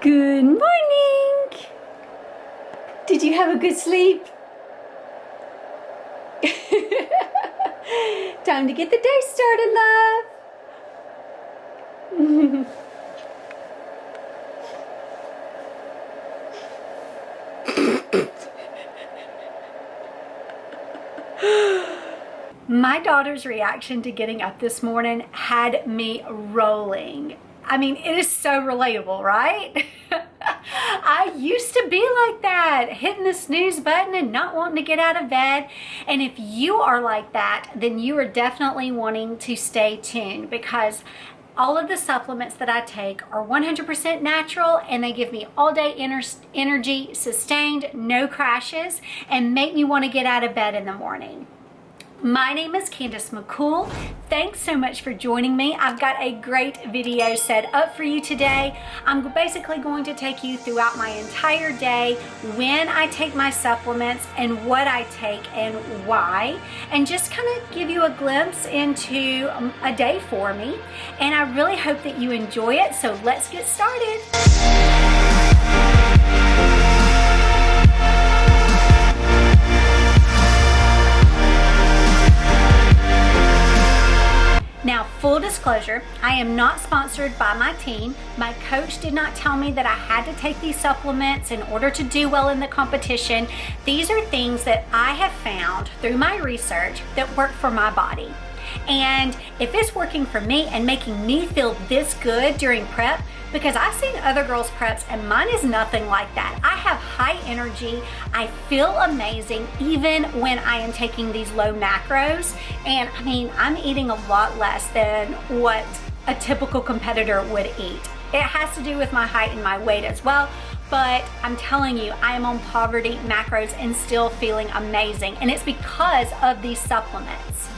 Good morning! Did you have a good sleep? Time to get the day started, love. My daughter's reaction to getting up this morning had me rolling. I mean, it is so relatable, right? I used to be like that, hitting the snooze button and not wanting to get out of bed. And if you are like that, then you are definitely wanting to stay tuned, because all of the supplements that I take are 100% natural, and they give me all day energy, sustained, no crashes, and make me want to get out of bed in the morning. My name is Candice McCool. Thanks so much for joining me. I've got a great video set up for you today. I'm basically going to take you throughout my entire day, when I take my supplements and what I take and why, and just kind of give you a glimpse into a day for me. And I really hope that you enjoy it. So let's get started. Now, full disclosure, I am not sponsored by my team. My coach did not tell me that I had to take these supplements in order to do well in the competition. These are things that I have found through my research that work for my body. And if it's working for me and making me feel this good during prep, because I've seen other girls' preps and mine is nothing like that. I have high energy. I feel amazing even when I am taking these low macros. And I mean, I'm eating a lot less than what a typical competitor would eat. It has to do with my height and my weight as well. But I'm telling you, I am on poverty macros and still feeling amazing. And it's because of these supplements.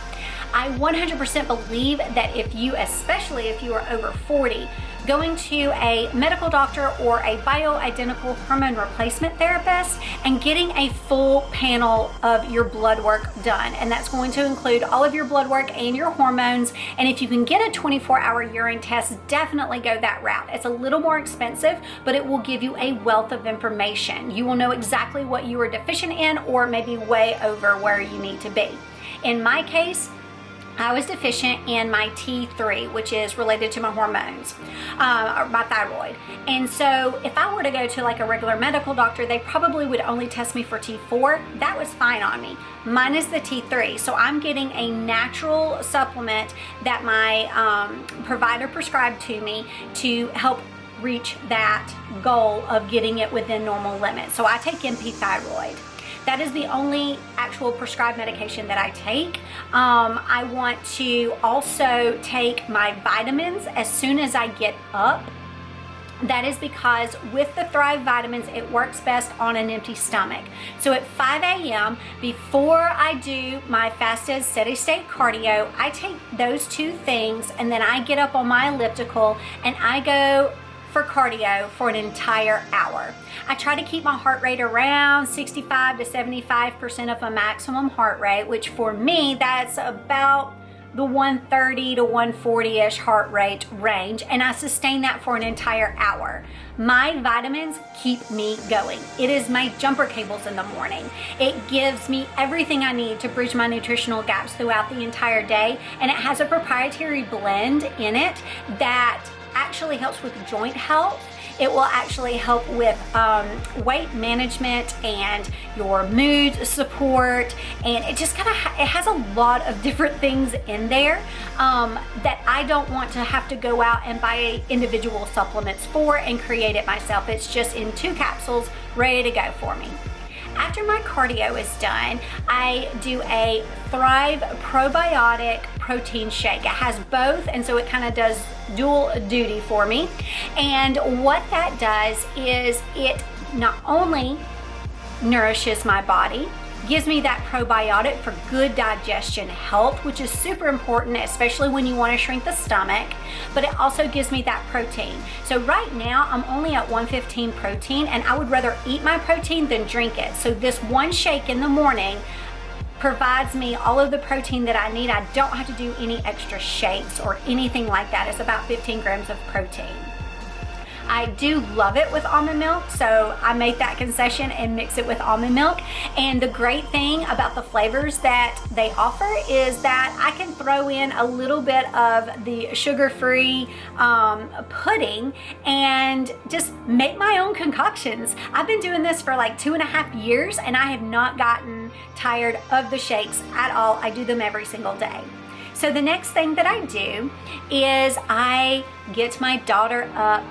I 100% believe that if you, especially if you are over 40, going to a medical doctor or a bioidentical hormone replacement therapist and getting a full panel of your blood work done. And that's going to include all of your blood work and your hormones. And if you can get a 24-hour urine test, definitely go that route. It's a little more expensive, but it will give you a wealth of information. You will know exactly what you are deficient in, or maybe way over where you need to be. In my case, I was deficient in my T3, which is related to my hormones, or my thyroid. And so if I were to go to like a regular medical doctor, they probably would only test me for T4. That was fine on me. Mine is the T3. So I'm getting a natural supplement that my provider prescribed to me to help reach that goal of getting it within normal limits. So I take MP thyroid. That is the only actual prescribed medication that I take. I want to also take my vitamins as soon as I get up. That is because with the Thrive vitamins, it works best on an empty stomach. So at 5 a.m., before I do my fasted steady state cardio, I take those two things, and then I get up on my elliptical and I go for cardio for an entire hour. I try to keep my heart rate around 65 to 75% of a maximum heart rate, which for me, that's about the 130 to 140-ish heart rate range, and I sustain that for an entire hour. My vitamins keep me going. It is my jumper cables in the morning. It gives me everything I need to bridge my nutritional gaps throughout the entire day, and it has a proprietary blend in it that actually helps with joint health. It will actually help with weight management and your mood support, and it just kind of it has a lot of different things in there that I don't want to have to go out and buy individual supplements for and create it myself. It's just in 2 capsules ready to go for me. After my cardio is done, I do a Thrive probiotic protein shake. It has both, and so it kind of does dual duty for me. And what that does is it not only nourishes my body, gives me that probiotic for good digestion health, which is super important, especially when you want to shrink the stomach, but it also gives me that protein. So right now I'm only at 115 protein, and I would rather eat my protein than drink it. So this one shake in the morning provides me all of the protein that I need. I don't have to do any extra shakes or anything like that. It's about 15 grams of protein. I do love it with almond milk, so I make that concession and mix it with almond milk. And the great thing about the flavors that they offer is that I can throw in a little bit of the sugar-free pudding and just make my own concoctions. I've been doing this for like 2.5 years and I have not gotten tired of the shakes at all. I do them every single day. So the next thing that I do is I get my daughter up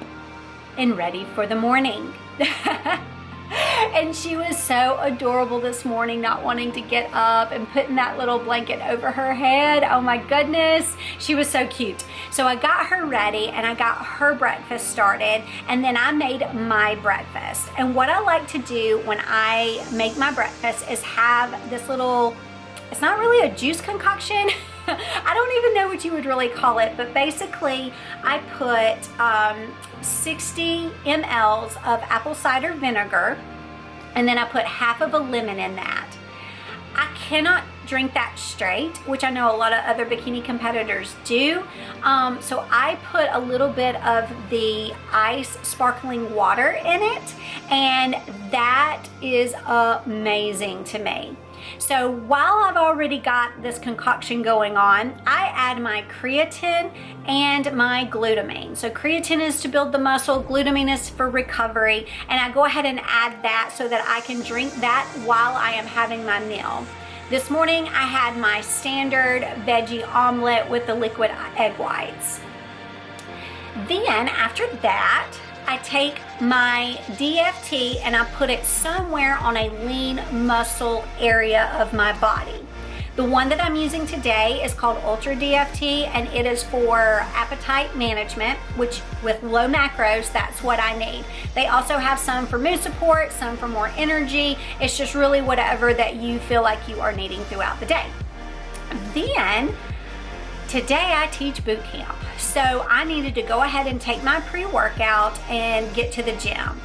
and ready for the morning. And she was so adorable this morning, not wanting to get up and putting that little blanket over her head. Oh my goodness, she was so cute. So I got her ready and I got her breakfast started, and then I made my breakfast. And what I like to do when I make my breakfast is have this little, it's not really a juice concoction. I don't even know what you would really call it, but basically I put 60 mLs of apple cider vinegar, and then I put half of a lemon in that. I cannot drink that straight, which I know a lot of other bikini competitors do. So I put a little bit of the ice sparkling water in it, and that is amazing to me. So while I've already got this concoction going on, I add my creatine and my glutamine. So creatine is to build the muscle, glutamine is for recovery, and I go ahead and add that so that I can drink that while I am having my meal. This morning I had my standard veggie omelet with the liquid egg whites. Then after that, I take my DFT and I put it somewhere on a lean muscle area of my body. The one that I'm using today is called Ultra DFT, and it is for appetite management, which with low macros, that's what I need. They also have some for mood support, some for more energy. It's just really whatever that you feel like you are needing throughout the day. Then today I teach boot camp, so I needed to go ahead and take my pre-workout and get to the gym.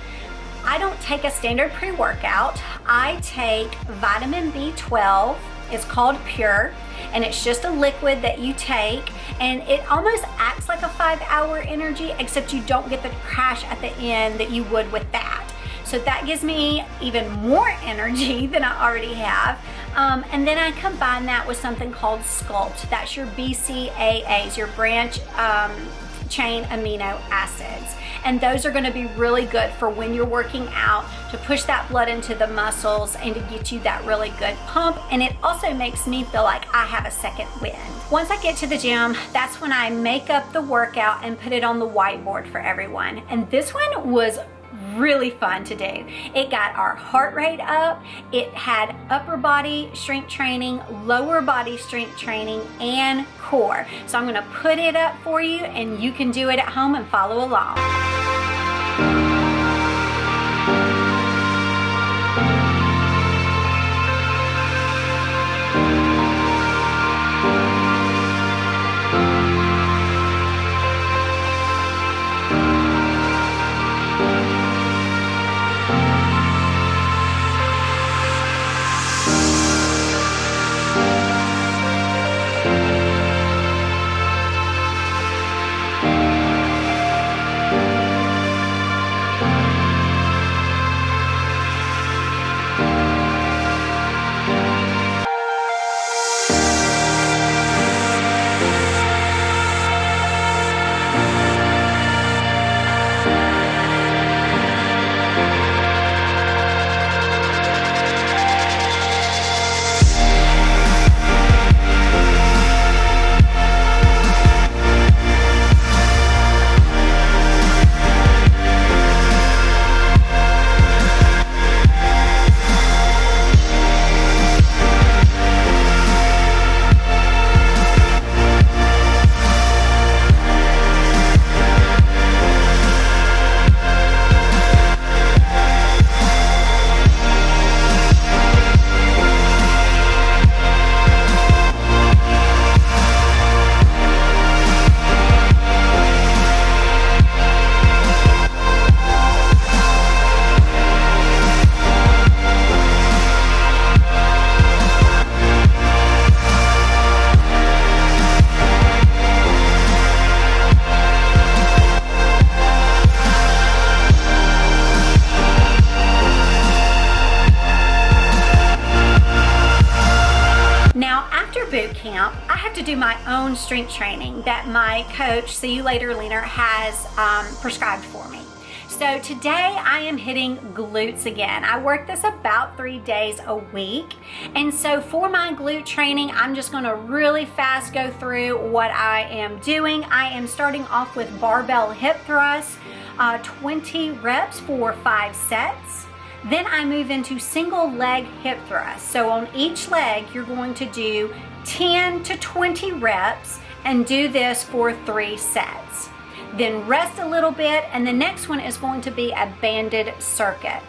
I don't take a standard pre-workout. I take vitamin B12. It's called Pure, and it's just a liquid that you take, and it almost acts like a 5-hour energy, except you don't get the crash at the end that you would with that. So that gives me even more energy than I already have. And then I combine that with something called Sculpt. That's your BCAAs, your branch chain amino acids. And those are gonna be really good for when you're working out, to push that blood into the muscles and to get you that really good pump. And it also makes me feel like I have a second wind. Once I get to the gym, that's when I make up the workout and put it on the whiteboard for everyone. And this one was really fun to do. It got our heart rate up, it had upper body strength training, lower body strength training, and core. So I'm gonna put it up for you and you can do it at home and follow along. do my own strength training that my coach, See You Later Leaner, has prescribed for me. So today I am hitting glutes again. I work this about 3 days a week. And so for my glute training, I'm just gonna really fast go through what I am doing. I am starting off with barbell hip thrusts, 20 reps for 5 sets. Then I move into single leg hip thrusts. So on each leg, you're going to do 10 to 20 reps and do this for 3 sets. Then rest a little bit, and the next one is going to be a banded circuit.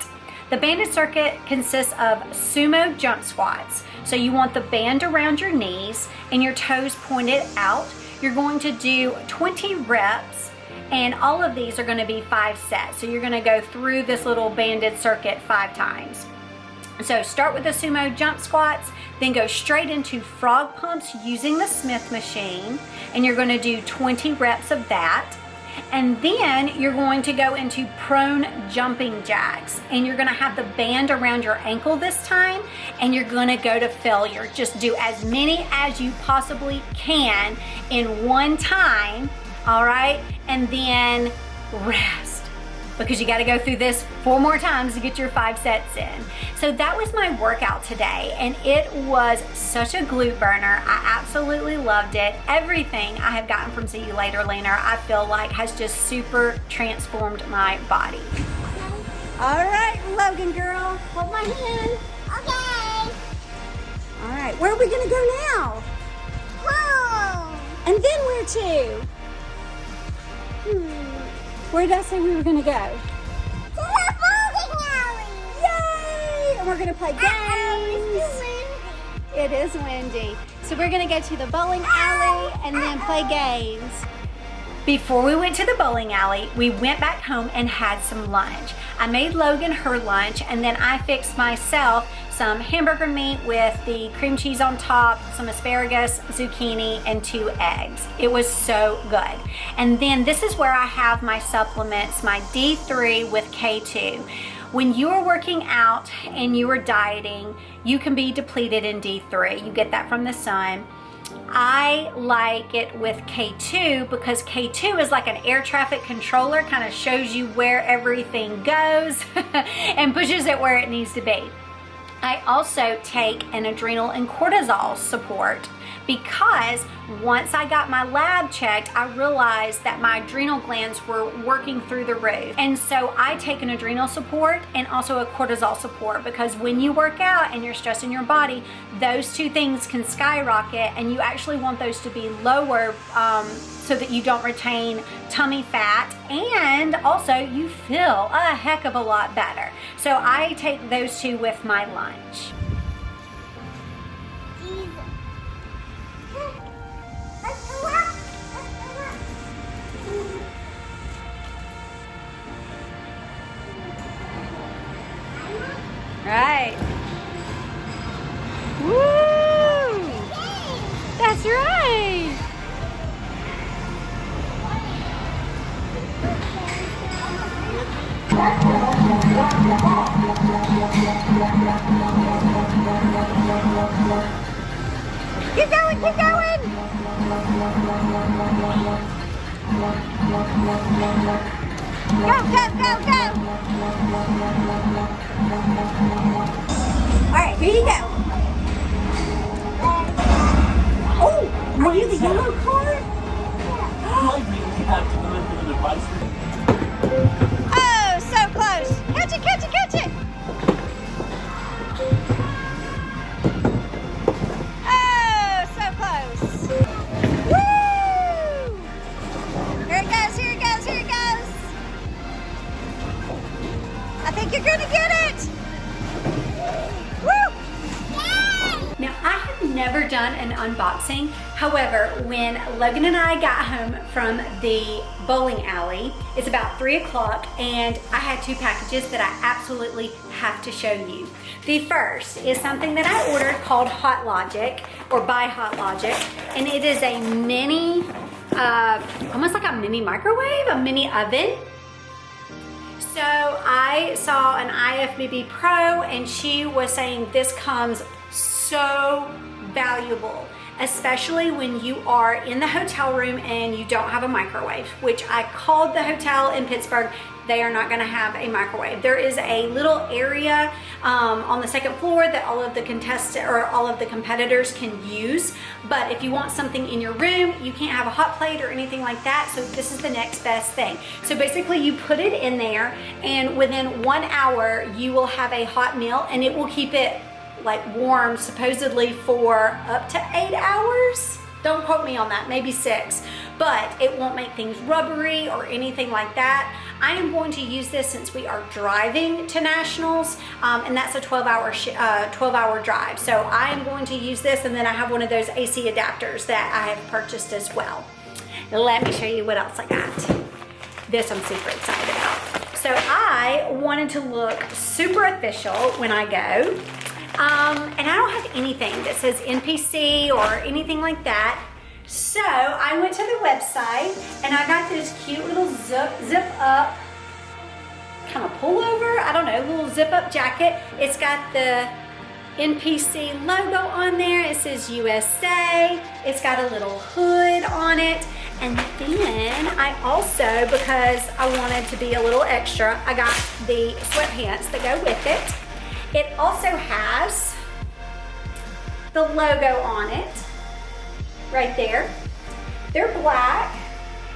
The banded circuit consists of sumo jump squats. So you want the band around your knees and your toes pointed out. You're going to do 20 reps, and all of these are going to be 5 sets. So you're going to go through this little banded circuit 5 times. So start with the sumo jump squats, then go straight into frog pumps using the Smith machine, and you're going to do 20 reps of that. And then you're going to go into prone jumping jacks, and you're going to have the band around your ankle this time, and you're going to go to failure. Just do as many as you possibly can in one time, all right? And then rest, because you got to go through this 4 more times to get your 5 sets in. So that was my workout today, and it was such a glute burner. I absolutely loved it. Everything I have gotten from See You Later Leaner, I feel like has just super transformed my body. All right, Logan girl, hold my hand. Okay. All right, where are we gonna go now? Home. And then where to? Where did I say we were gonna go? To the bowling alley. Yay! And we're gonna play games. It's windy. It is windy. So we're gonna go to the bowling alley and then play games. Before we went to the bowling alley, we went back home and had some lunch. I made Logan her lunch, and then I fixed myself some hamburger meat with the cream cheese on top, some asparagus, zucchini, and 2 eggs. It was so good. And then this is where I have my supplements, my D3 with K2. When you are working out and you are dieting, you can be depleted in D3. You get that from the sun. I like it with K2 because K2 is like an air traffic controller, kind of shows you where everything goes and pushes it where it needs to be. I also take an adrenal and cortisol support because once I got my lab checked, I realized that my adrenal glands were working through the roof. And so I take an adrenal support and also a cortisol support, because when you work out and you're stressing your body, those 2 things can skyrocket, and you actually want those to be lower so that you don't retain tummy fat, and also you feel a heck of a lot better. So I take those 2 with my lunch. Right. Woo! That's right. Keep going, keep going. Go, go, go, go. All right, here you go. Oh, are you the yellow card? Oh, so close. Catch it, catch it, catch it. Oh, so close. Woo! Here it goes, here it goes, here it goes. I think you're gonna get it. Woo! Yay! Now, I have never done an unboxing. However, when Logan and I got home from the bowling alley, it's about 3 o'clock, and I had 2 packages that I absolutely have to show you. The first is something that I ordered called Hot Logic, or by Hot Logic, and it is a mini, almost like a mini microwave, a mini oven. So I saw an IFBB Pro, and she was saying this comes so valuable. especially when you are in the hotel room and you don't have a microwave, which I called the hotel in Pittsburgh. They are not gonna have a microwave. There is a little area on the second floor that all of the competitors can use. But if you want something in your room, you can't have a hot plate or anything like that. So this is the next best thing. So basically you put it in there, and within 1 hour, you will have a hot meal, and it will keep it like warm supposedly for up to 8 hours. Don't quote me on that, maybe 6, but it won't make things rubbery or anything like that. I am going to use this since we are driving to nationals, and that's a 12-hour drive. So I am going to use this, and then I have one of those AC adapters that I have purchased as well. Let me show you what else I got. This I'm super excited about. So I wanted to look super official when I go. And I don't have anything that says NPC or anything like that. So I went to the website and I got this cute little zip up kind of pullover. I don't know, little zip up jacket. It's got the NPC logo on there. It says USA. It's got a little hood on it. And then I also, because I wanted to be a little extra, I got the sweatpants that go with it. It also has the logo on it, right there. They're black.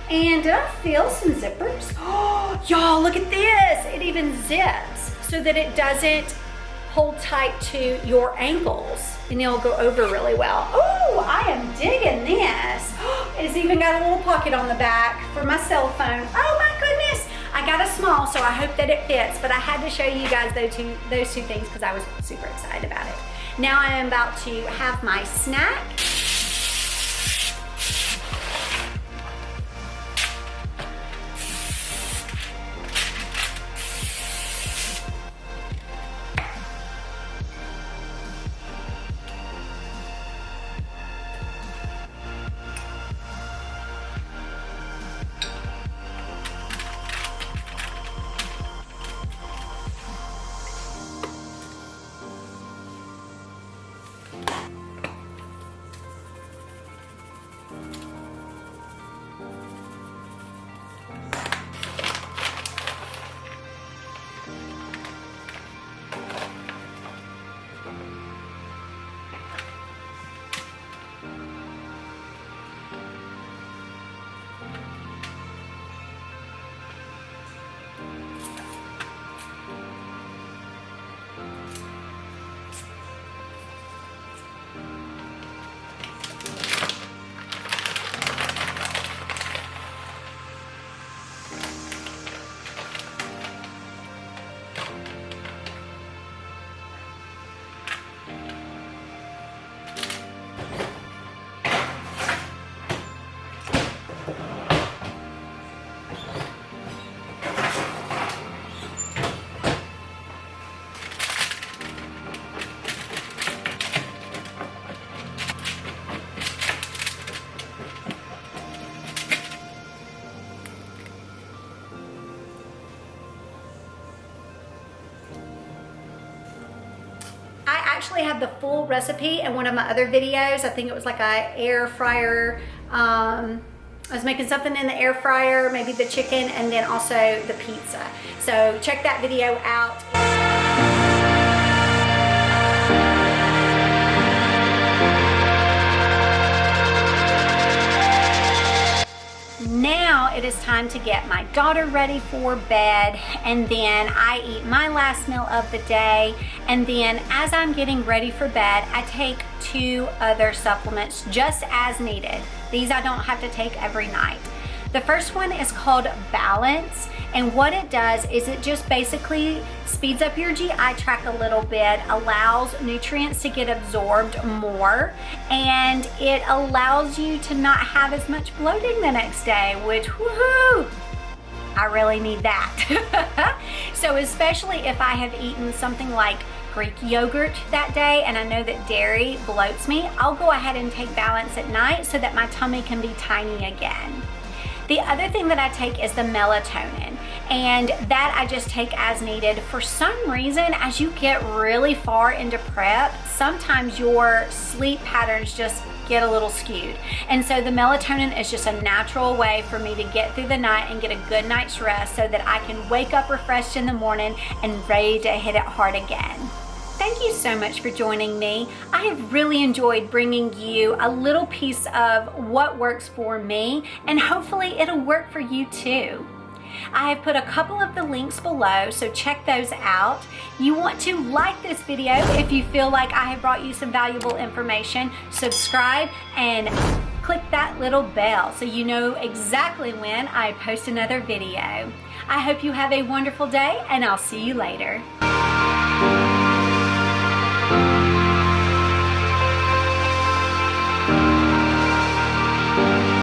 And did I feel some zippers? Oh, y'all, look at this. It even zips so that it doesn't hold tight to your ankles, and it'll go over really well. Oh, I am digging this. It's even got a little pocket on the back for my cell phone. Oh my goodness. I got a small, so I hope that it fits, but I had to show you guys those two things because I was super excited about it. Now I am about to have my snack. Actually have the full recipe in one of my other videos. I think it was like a air fryer. I was making something in the air fryer, maybe the chicken, and then also the pizza. So check that video out. Now it is time to get my daughter ready for bed, and then I eat my last meal of the day, and then as I'm getting ready for bed, I take 2 other supplements just as needed. These I don't have to take every night. The first one is called Balance, and what it does is it just basically speeds up your GI tract a little bit, allows nutrients to get absorbed more, and it allows you to not have as much bloating the next day, which, woohoo, I really need that. So especially if I have eaten something like Greek yogurt that day and I know that dairy bloats me, I'll go ahead and take Balance at night so that my tummy can be tiny again. The other thing that I take is the melatonin, and that I just take as needed. For some reason, as you get really far into prep, sometimes your sleep patterns just get a little skewed. And so the melatonin is just a natural way for me to get through the night and get a good night's rest so that I can wake up refreshed in the morning and ready to hit it hard again. Thank you so much for joining me. I have really enjoyed bringing you a little piece of what works for me, and hopefully it'll work for you too. I have put a couple of the links below, so check those out. You want to like this video if you feel like I have brought you some valuable information. Subscribe and click that little bell so you know exactly when I post another video. I hope you have a wonderful day, and I'll see you later.